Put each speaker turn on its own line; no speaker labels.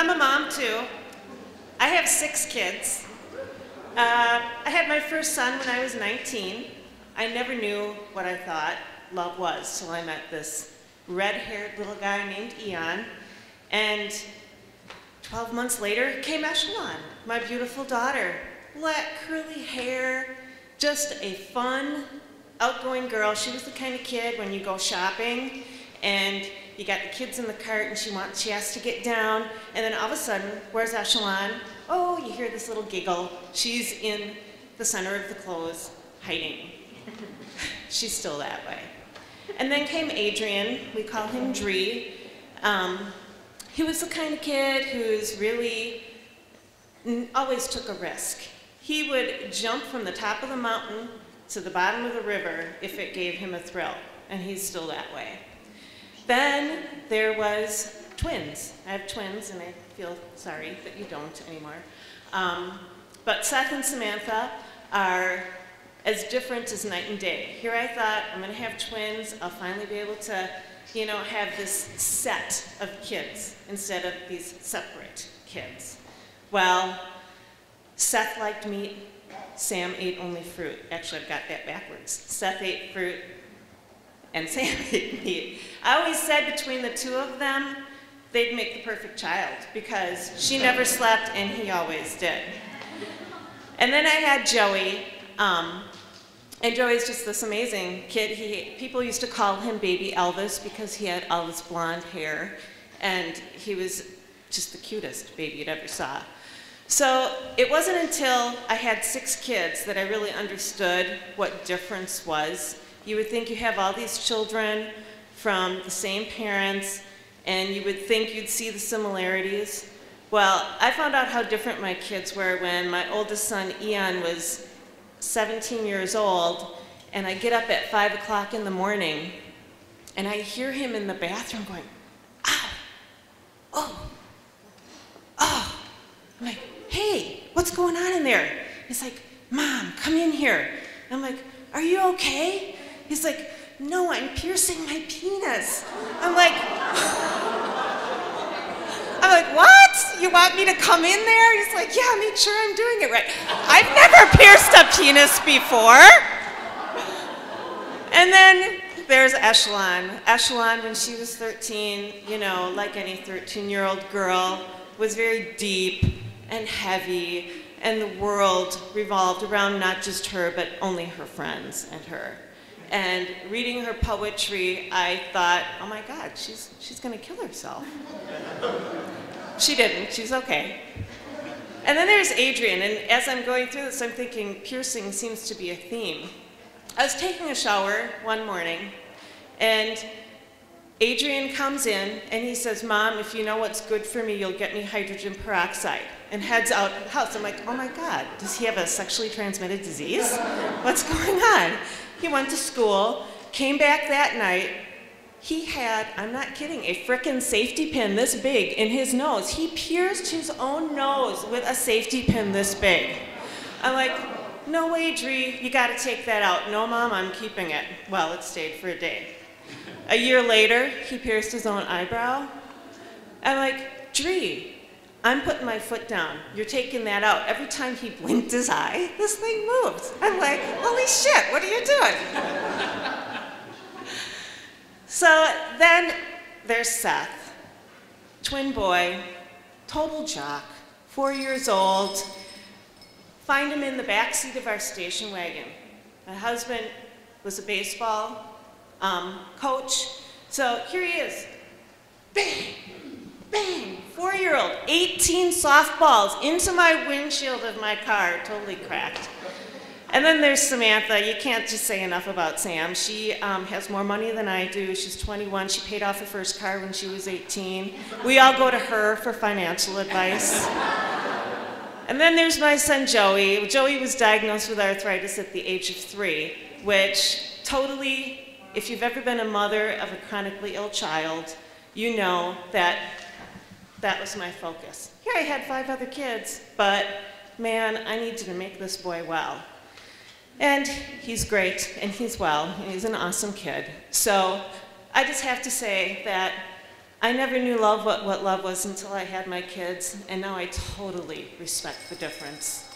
I'm a mom too. I have 6 kids. I had my first son when I was 19. I never knew what I thought love was till I met this red-haired little guy named Eon. And 12 months later came Echelon, my beautiful daughter. Black curly hair, just a fun, outgoing girl. She was the kind of kid when you go shopping and you got the kids in the cart and she has to get down, and then all of a sudden, where's Echelon? Oh, you hear this little giggle. She's in the center of the clothes, hiding. She's still that way. And then came Adrian, we call him Dree. He was the kind of kid who's really always took a risk. He would jump from the top of the mountain to the bottom of the river if it gave him a thrill, and he's still that way. Then there was twins. I have twins, and I feel sorry that you don't anymore. But Seth and Samantha are as different as night and day. Here I thought, I'm gonna have twins, I'll finally be able to, you know, have this set of kids instead of these separate kids. Well, Seth liked meat, Sam ate only fruit. Actually, I've got that backwards. Seth ate fruit, and Sam ate meat. I always said between the two of them, they'd make the perfect child because she never slept and he always did. And then I had Joey, and Joey's just this amazing kid. People used to call him Baby Elvis because he had all this blonde hair, and he was just the cutest baby you'd ever saw. So it wasn't until I had 6 kids that I really understood what difference was. You would think you have all these children from the same parents, and you would think you'd see the similarities. Well, I found out how different my kids were when my oldest son, Eon, was 17 years old, and I get up at 5 o'clock in the morning, and I hear him in the bathroom going, ow, oh, oh. I'm like, hey, what's going on in there? He's like, Mom, come in here. And I'm like, are you okay? He's like, no, I'm piercing my penis. I'm like, what? You want me to come in there? He's like, yeah, make sure I'm doing it right. I've never pierced a penis before. And then there's Echelon. Echelon, when she was 13, you know, like any 13-year-old girl, was very deep and heavy, and the world revolved around not just her, but only her friends and her. And reading her poetry, I thought, oh my God, she's gonna kill herself. She didn't, she's okay. And then there's Adrian, and as I'm going through this, I'm thinking piercing seems to be a theme. I was taking a shower one morning, and Adrian comes in, and he says, Mom, if you know what's good for me, you'll get me hydrogen peroxide, and heads out of the house. I'm like, oh my God, does he have a sexually transmitted disease? What's going on? He went to school, came back that night. He had, I'm not kidding, a frickin' safety pin this big in his nose. He pierced his own nose with a safety pin this big. I'm like, no way, Dree, you gotta take that out. No, Mom, I'm keeping it. Well, it stayed for a day. A year later, he pierced his own eyebrow. I'm like, Dree, I'm putting my foot down. You're taking that out. Every time he blinked his eye, this thing moved. I'm like, holy shit, what are you doing? So then there's Seth, twin boy, total jock, 4 years old. Find him in the back seat of our station wagon. My husband was a baseball coach. So here he is, bang, bang, 4-year-old, 18 softballs into my windshield of my car, totally cracked. And then there's Samantha. You can't just say enough about Sam. She has more money than I do. She's 21. She paid off her first car when she was 18. We all go to her for financial advice. And then there's my son, Joey. Joey was diagnosed with arthritis at the age of 3, which totally, if you've ever been a mother of a chronically ill child, you know that that was my focus. Here I had 5 other kids, but man, I needed to make this boy well. And he's great, and he's well, and he's an awesome kid. So I just have to say that I never knew what love was until I had my kids, and now I totally respect the difference.